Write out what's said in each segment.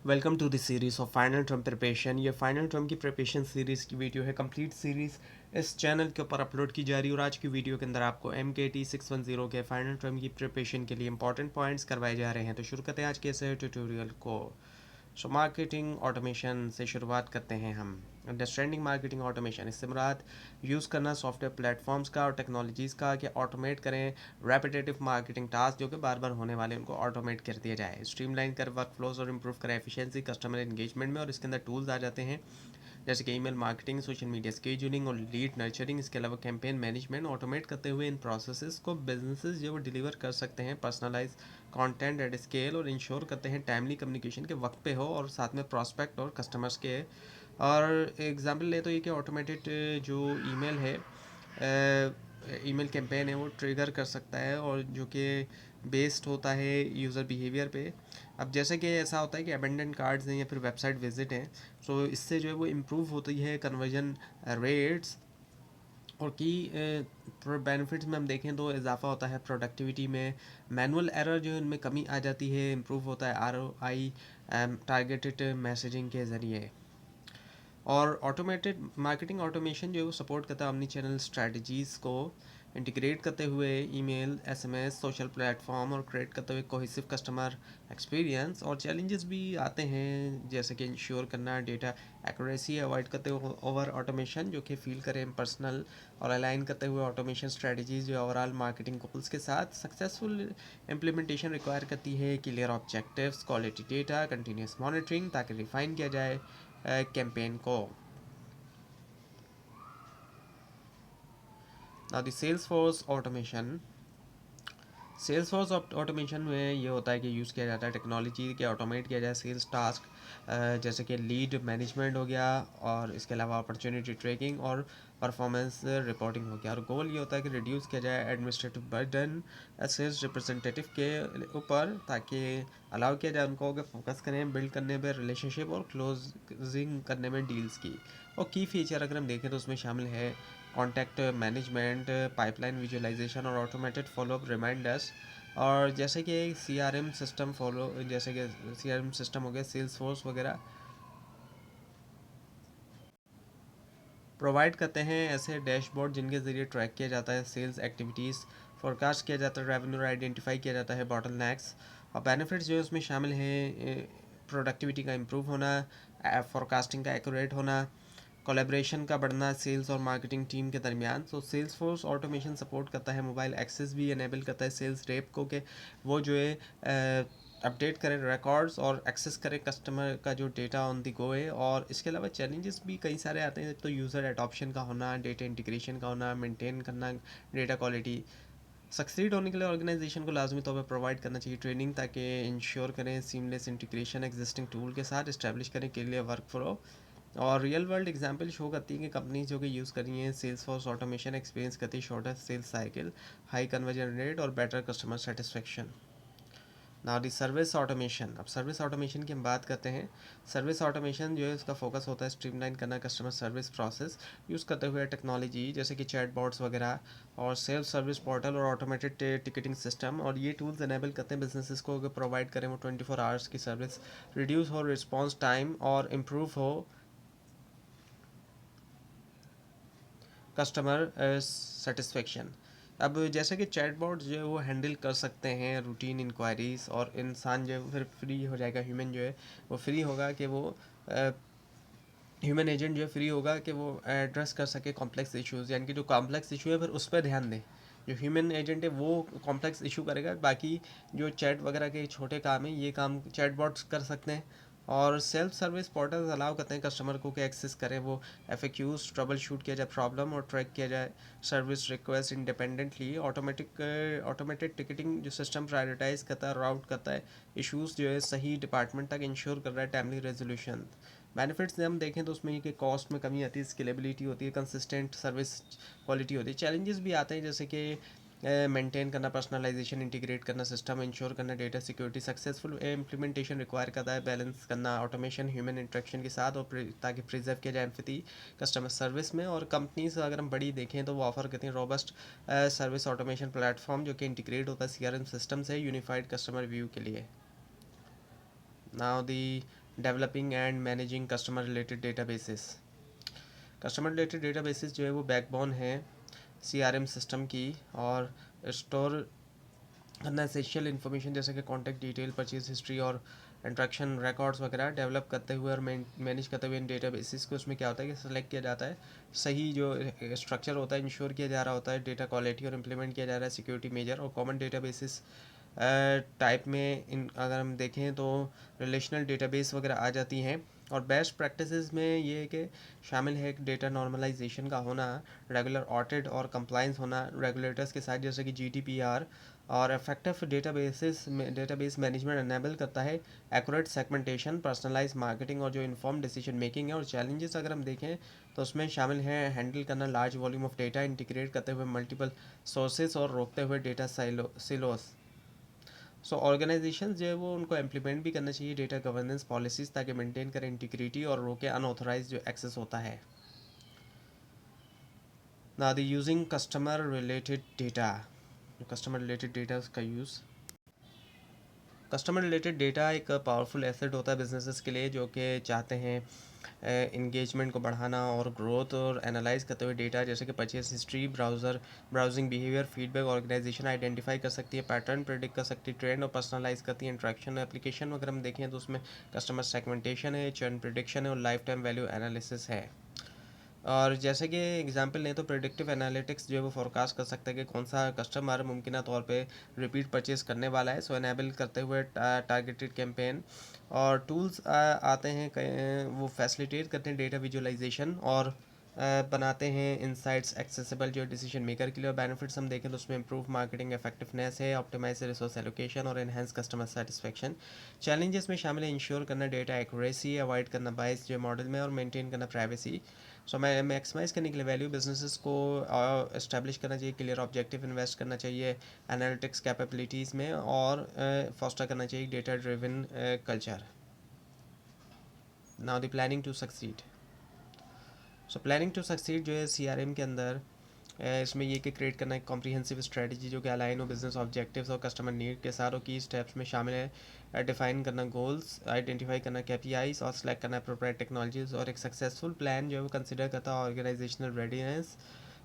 Welcome to the series of final term preparation. ये final term की preparation series की video है। Complete series इस चैनल के ऊपर अपलोड की जा रही है और आज की वीडियो के अंदर आपको MKT 610 के फाइनल टर्म की प्रिपरेशन के लिए इंपॉर्टेंट पॉइंट्स करवाए जा रहे हैं। तो शुरू करते हैं आज के इस ट्यूटोरियल को। मार्केटिंग ऑटोमेशन से शुरुआत करते हैं हम। अंडरस्टैंडिंग मार्केटिंग ऑटोमेशन, इससे मुराद यूज़ करना सॉफ्टवेयर प्लेटफॉर्म्स का और टेक्नोलॉजीज़ का कि ऑटोमेट करें रेपिटेटिव मार्केटिंग टास्क जो कि बार बार होने वाले उनको ऑटोमेट कर दिया जाए, स्ट्रीमलाइन कर वर्क फ्लोज और इम्प्रूव करें एफिशिएंसी कस्टमर एंगेजमेंट में। और इसके अंदर टूल्स आ जाते हैं जैसे कि email marketing, social media scheduling और लीड नर्चरिंग। इसके अलावा कैंपेन मैनेजमेंट ऑटोमेट करते हुए इन प्रोसेसेस को बिजनेसेस जो डिलीवर कर सकते हैं पर्सनलाइज कंटेंट एट स्केल और इंश्योर करते हैं टाइमली कम्युनिकेशन के वक्त पे हो और साथ में प्रॉस्पेक्ट और कस्टमर्स के। और एग्जांपल ले तो ये कि ऑटोमेटेड जो ईमेल है, ईमेल कैंपेन है, वो ट्रिगर कर सकता है और जो कि बेस्ड होता है यूज़र बिहेवियर पे। अब जैसे कि ऐसा होता है कि अबेंडन कार्ड्स हैं या फिर वेबसाइट विजिट हैं, तो इससे जो है वो इम्प्रूव होती है कन्वर्जन रेट्स और की बेनिफिट्स में हम देखें तो इजाफा होता है प्रोडक्टिविटी में, मैनुअल एरर जो है उनमें कमी आ जाती है, इम्प्रूव होता है ROI टारगेटेड मैसेजिंग के ज़रिए। और ऑटोमेटेड मार्केटिंग ऑटोमेशन जो है वो सपोर्ट करता है omni चैनल स्ट्रेटजीज़ को इंटीग्रेट करते हुए ईमेल, SMS, सोशल प्लेटफॉर्म और क्रिएट करते हुए कोहेसिव कस्टमर एक्सपीरियंस। और चैलेंजेस भी आते हैं जैसे कि इंश्योर करना डेटा एक्यूरेसी, अवॉइड करते हुए ओवर ऑटोमेशन जो कि फील करें पर्सनल, और अलाइन करते हुए ऑटोमेशन स्ट्रेटजीज जो ओवरऑल मार्केटिंग गोल्स के साथ। सक्सेसफुल इम्प्लीमेंटेशन रिक्वायर करती है clear objectives, quality data, continuous monitoring ताकि रिफाइन किया जाए कैंपेन को। Now the sales force automation. Sales force automation में ये होता है कि यूज़ किया जाता है टेक्नोलॉजी के ऑटोमेट किया जाए सेल्स टास्क, जैसे कि लीड मैनेजमेंट हो गया और इसके अलावा अपॉर्चुनिटी ट्रैकिंग और परफॉर्मेंस रिपोर्टिंग हो गया। और गोल ये होता है कि रिड्यूस किया जाए एडमिनिस्ट्रेटिव बर्डन सेल्स रिप्रेजेंटेटिव के ऊपर ताकि अलाउ किया जाए उनको कि फोकस करें बिल्ड करने पर रिलेशनशिप और क्लोजिंग करने में डील्स की। और की फीचर अगर हम देखें तो उसमें शामिल है कॉन्टैक्ट मैनेजमेंट, पाइपलाइन विजुअलाइजेशन और ऑटोमेटेड फॉलोअप रिमाइंडर्स। और जैसे कि CRM सिस्टम फॉलो, जैसे कि CRM सिस्टम हो गया, सेल्स फोर्स वगैरह प्रोवाइड करते हैं ऐसे डैशबोर्ड जिनके ज़रिए ट्रैक किया जाता है सेल्स एक्टिविटीज़, फोरकास्ट किया जाता है रेवेन्यू, आइडेंटिफाई किया जाता है बॉटल नेक्स। और बेनिफिट्स जो है उसमें शामिल हैं प्रोडक्टिविटी का इम्प्रूव होना, फोरकास्टिंग का एक्यूरेट होना, कोलेब्रेशन का बढ़ना सेल्स और मार्केटिंग टीम के दरमियान। तो सेल्स फोर्स ऑटोमेशन सपोर्ट करता है मोबाइल एक्सेस भी इनेबल करता है सेल्स रेप को कि वो जो है अपडेट करें रिकॉर्ड्स और एक्सेस करें कस्टमर का जो डेटा ऑन दी गो है। और इसके अलावा चैलेंजेस भी कई सारे आते हैं, तो यूज़र एडॉप्शन का होना, डेटा इंटीग्रेशन का होना, मेंटेन करना डेटा क्वालिटी। सक्सीड होने के लिए ऑर्गेनाइजेशन को लाजमी तौर पर प्रोवाइड करना चाहिए ट्रेनिंग ताकि इंश्योर करें सीमलेस इंटीग्रेशन एग्जिस्टिंग टूल के साथ, इस्टेब्लिश करें के लिए वर्क फ्लो। और रियल वर्ल्ड एग्जांपल शो करती है कि कंपनीज जो कि यूज़ कर रही हैं सेल्स फोर्स ऑटोमेशन एक्सपीरियंस करती है shorter sales cycle, high conversion rate और better customer satisfaction. Now the service automation. अब सर्विस ऑटोमेशन की हम बात करते हैं। सर्विस ऑटोमेशन जो है उसका फोकस होता है स्ट्रीमलाइन करना कस्टमर सर्विस प्रोसेस यूज़ करते हुए टेक्नोलॉजी जैसे कि चैट बॉट्स वगैरह और सेल्फ सर्विस पोर्टल और ऑटोमेटेड टिकटिंग सिस्टम। और ये टूल्स इनेबल करते हैं बिजनेसेस को प्रोवाइड करें वो 24 आवर्स की सर्विस, रिड्यूस हो रिस्पॉन्स टाइम और इम्प्रूव हो कस्टमर सेटिस्फेक्शन। अब जैसे कि चैटबॉट जो है वो हैंडल कर सकते हैं रूटीन इंक्वायरीज, और इंसान जो है फिर फ्री हो जाएगा, ह्यूमन जो है वो फ्री होगा कि वो ह्यूमन एजेंट जो है फ्री होगा कि वो एड्रेस कर सके कॉम्प्लेक्स इश्यूज़, यानी कि जो कॉम्प्लेक्स इशू है फिर उस पर ध्यान दें। जो ह्यूमन एजेंट है वो कॉम्प्लेक्स इशू करेगा, बाकी जो चैट वगैरह के छोटे काम है ये काम चैटबॉट्स कर सकते हैं। और सेल्फ सर्विस पोर्टल्स अलाउ करते हैं कस्टमर को कि एक्सेस करें वो FAQs, ट्रबल शूट किया जाए प्रॉब्लम और ट्रैक किया जाए service request independently. Automated ticketing जो सिस्टम प्रायोरिटाइज करता है, राउट करता है इश्यूज़ जो है सही डिपार्टमेंट तक, इंश्योर कर रहा है टाइमली रेजोल्यूशन। बेनिफिट्स से हम देखें तो उसमें ये कि कॉस्ट में कमी आती है, स्केलेबिलिटी होती है, कंसिस्टेंट सर्विस क्वालिटी होती है। चैलेंजेस भी आते हैं जैसे कि मेंटेन करना पर्सनलाइजेशन, इंटीग्रेट करना सिस्टम, इंश्योर करना data security. Successful implementation require करता है बैलेंस करना ऑटोमेशन ह्यूमन इंटरेक्शन के साथ, और ताकि प्रिजर्व किया जाए एम्पैथी कस्टमर सर्विस में। और कंपनीज अगर हम बड़ी देखें तो वो ऑफर करती हैं रोबस्ट सर्विस ऑटोमेशन प्लेटफॉर्म जो कि इंटीग्रेट होता है CRM सिस्टम से यूनिफाइड कस्टमर व्यू के लिए। Now the developing and managing customer related databases. Customer related databases जो है वो बैकबोन है CRM सिस्टम की, और स्टोर करना एसेंशियल इन्फॉर्मेशन जैसे कि कॉन्टैक्ट डिटेल, परचेज हिस्ट्री और इंट्रैक्शन रिकॉर्ड्स वगैरह डेवलप करते हुए और मैनेज करते हुए इन डेटाबेसिस को उसमें क्या होता है कि सेलेक्ट किया जाता है, सही जो स्ट्रक्चर होता है इंश्योर किया जा रहा होता है, डेटा क्वालिटी और इम्प्लीमेंट किया जा रहा है सिक्योरिटी मेजर और कॉमन डेटाबेसिस टाइप में। इन अगर हम देखें तो रिलेशनल डेटाबेस वगैरह आ जाती हैं। और बेस्ट प्रैक्टिसेस में ये है कि शामिल है एक डेटा नॉर्मलाइजेशन का होना, रेगुलर ऑडिट और कंप्लाइंस होना रेगुलेटर्स के साथ जैसे कि GDPR, और इफेक्टिव डेटाबेस मैनेजमेंट एनेबल करता है एक्यूरेट सेगमेंटेशन, पर्सनलाइज मार्केटिंग और जो इन्फॉर्म डिसीजन मेकिंग है। और चैलेंजेस अगर हम देखें तो उसमें शामिल है हैंडल करना large volume of data, integrate करते हुए मल्टीपल सोर्सेज और रोकते हुए डेटा सिलोस। सो ऑर्गेनाइजेशन जो है वो उनको इम्प्लीमेंट भी करना चाहिए डेटा गवर्नेंस पॉलिसीज़ ताकि मेंटेन करें इंटीग्रिटी और रोके अनऑथराइज जो एक्सेस होता है। ना the using customer related data, customer related data उसका यूज़। कस्टमर रिलेटेड डेटा एक पावरफुल एसेट होता है बिजनेसेस के लिए जो कि चाहते हैं इंगेजमेंट को बढ़ाना और ग्रोथ, और एनालाइज करते हुए डेटा जैसे कि purchase history, browsing behaviour, feedback, organisation identify कर सकती है, पैटर्न प्रेडिक्ट कर सकती है, ट्रेंड और पर्सनलाइज करती है, इंट्रैक्शन एप्लीकेशन अगर हम देखें तो उसमें कस्टमर सेगमेंटेशन है, चर्न प्रिडिक्शन है और लाइफ टाइम वैल्यू एनालिसिस है। और जैसे कि एग्जांपल लें तो प्रेडिक्टिव एनालिटिक्स जो है वो फोरकास्ट कर सकता है कि कौन सा कस्टमर मुमकिन तौर पे रिपीट परचेज करने वाला है, सो एनेबल करते हुए टारगेटेड कैंपेन। और टूल्स आते हैं वो फैसिलिटेट करते हैं डेटा विजुअलाइजेशन और बनाते हैं इंसाइट्स एक्सेसिबल जो डिसीजन मेकर के लिए। और बेनिफिट्स हम देखें तो उसमें इंप्रूव मार्केटिंग इफेक्टिवनेस है, ऑप्टिमाइज रिसोर्स एलोकेशन और एनहेंस कस्टमर सेटिस्फेक्शन। चैलेंजेस में शामिल है इंश्योर करना डेटा एक्यूरेसी, अवॉइड करना बाइस जो मॉडल में, और मेंटेन करना प्राइवेसी। सो मैं मैक्सिमाइज़ करने के लिए वैल्यू बिजनेसेस को इस्टेब्लिश करना चाहिए, क्लियर ऑब्जेक्टिव इन्वेस्ट करना चाहिए एनालिटिक्स कैपेबिलिटीज़ में, और फॉस्टर करना चाहिए data driven culture. Now the planning to succeed. So planning to succeed जो है CRM के अंदर इसमें ये कि क्रिएट करना एक कॉम्प्रिहेंसिव स्ट्रेटजी जो कि अलाइन हो बिजनेस ऑब्जेक्टिव्स और कस्टमर नीड के साथ, और की स्टेप्स में शामिल है डिफाइन करना गोल्स, आइडेंटिफाई करना KPIs और सेलेक्ट करना अप्रोप्रिएट टेक्नोलॉजीज। और एक सक्सेसफुल प्लान जो है वो कंसिडर करता है organisational readiness,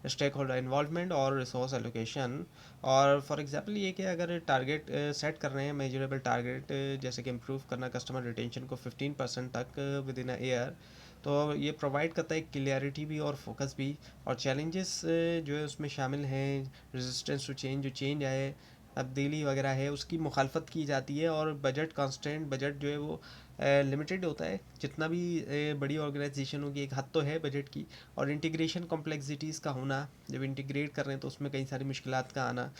stakeholder involvement और रिसोर्स एलोकेशन। और फॉर एग्जांपल ये कि अगर टारगेट सेट कर रहे हैं मेजरेबल टारगेट जैसे कि इम्प्रूव करना कस्टमर रिटेंशन को 15% तक विद इन अ ईयर, तो ये प्रोवाइड करता है क्लियरिटी भी और फोकस भी। और चैलेंजेस जो है उसमें शामिल हैं रेजिस्टेंस टू चेंज, जो चेंज आए तब्दीली वगैरह है उसकी मुखालफत की जाती है। और बजट कॉन्स्टेंट, बजट जो है वो लिमिटेड होता है, जितना भी बड़ी ऑर्गेनाइजेशन होगी एक हद तो है बजट की। और इंटीग्रेशन कॉम्प्लेक्सिटीज़ का होना, जब इंटीग्रेट कर रहे हैं तो उसमें कई सारी मुश्किलात का आना।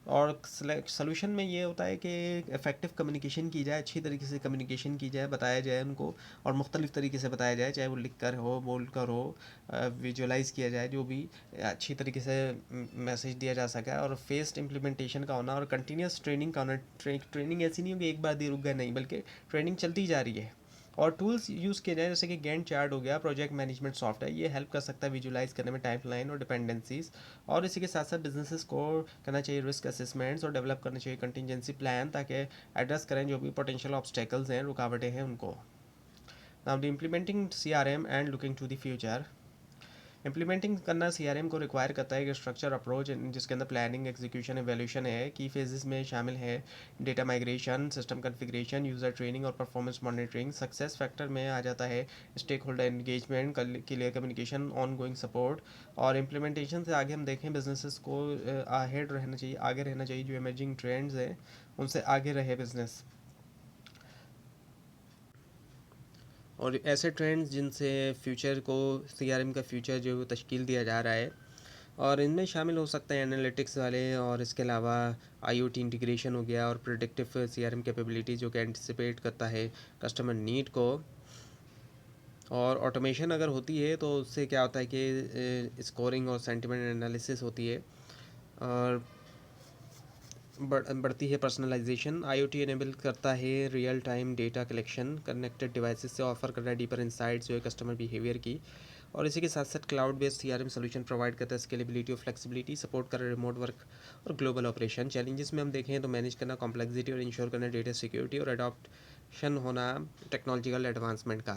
और सोल्यूशन में ये होता है कि इफ़ेक्टिव कम्युनिकेशन की जाए, अच्छी तरीके से कम्युनिकेशन की जाए, बताया जाए उनको, और मुख्तलिफ़ तरीके से बताया जाए, चाहे वो लिख कर हो, बोल कर हो, विजुअलाइज़ किया जाए, जो भी अच्छी तरीके से मैसेज दिया जा सका। और फेस्ड इम्प्लीमेंटेशन का होना और कंटिन्यूस ट्रेनिंग का होना। ट्रेनिंग ऐसी नहीं होगी एक बार दी रुक गए, नहीं, बल्कि ट्रेनिंग चलती जा रही है। और टूल्स यूज़ किए जाए जैसे कि गैंट चार्ट हो गया, प्रोजेक्ट मैनेजमेंट सॉफ्टवेयर, ये हेल्प कर सकता है विजुलाइज करने में टाइमलाइन और डिपेंडेंसीज। और इसी के साथ साथ बिजनेसेस को करना चाहिए रिस्क असेसमेंट्स और डेवलप करना चाहिए कंटिजेंसी प्लान ताकि एड्रेस करें जो भी पोटेंशियल ऑब्स्टेकल्स हैं, रुकावटें हैं उनको। Now the implementing CRM and looking to the future. Implementing करना CRM को रिक्वायर करता है कि स्ट्रक्चर अप्रोच जिसके अंदर प्लानिंग, एग्जीक्यूशन, एवेल्यूशन है। की फेजेस में शामिल है data migration, system configuration, user training और परफॉर्मेंस मॉनिटरिंग। सक्सेस फैक्टर में आ जाता है stakeholder engagement, clear communication, ongoing support. और इम्प्लीमेंटेशन से आगे हम देखें बिजनेसेस को अहेड रहना चाहिए, आगे रहना चाहिए, जो इमर्जिंग ट्रेंड्स हैं उनसे आगे रहे बिजनेस। और ऐसे ट्रेंड्स जिनसे फ्यूचर को, CRM का फ्यूचर जो है वो तश्कील दिया जा रहा है। और इनमें शामिल हो सकते हैं एनालिटिक्स वाले, और इसके अलावा IoT इंटीग्रेशन हो गया, और प्रेडिक्टिव CRM कैपेबिलिटी जो कि एंटिसिपेट करता है कस्टमर नीड को। और ऑटोमेशन अगर होती है तो उससे क्या होता है कि स्कोरिंग और सेंटिमेंट एनालिसिस होती है। और बढ़ती है पर्सनलाइजेशन। IoT इनेबल करता है real time data collection, connected devices से ऑफर कर रहा है डीपर इंसाइट्स जो है कस्टमर बिहेवियर की। और इसी के साथ साथ cloud based CRM solution provide करता है स्केलेबिलिटी और फ्लेक्सिबिलिटी, सपोर्ट कर रहा है रिमोट वर्क और ग्लोबल ऑपरेशन। चैलेंजेस में हम देखें तो मैनेज करना कॉम्प्लेक्सिटी और इंश्योर करना डेटा सिक्योरिटी, और अडॉप्ट शन होना टेक्नोलॉजिकल एडवांसमेंट का।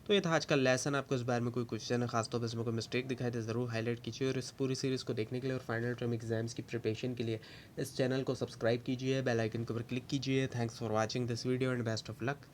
तो ये था आज का लेसन। आपको इस बारे में कोई क्वेश्चन है, खासतौर पर इसमें कोई मिस्टेक दिखाई तो ज़रूर हाईलाइट कीजिए, और इस पूरी सीरीज़ को देखने के लिए और फाइनल टर्म एग्जाम्स की प्रिपरेशन के लिए इस चैनल को सब्सक्राइब कीजिए, बेल आइकन के ऊपर क्लिक कीजिए। Thanks for watching this video and best of luck.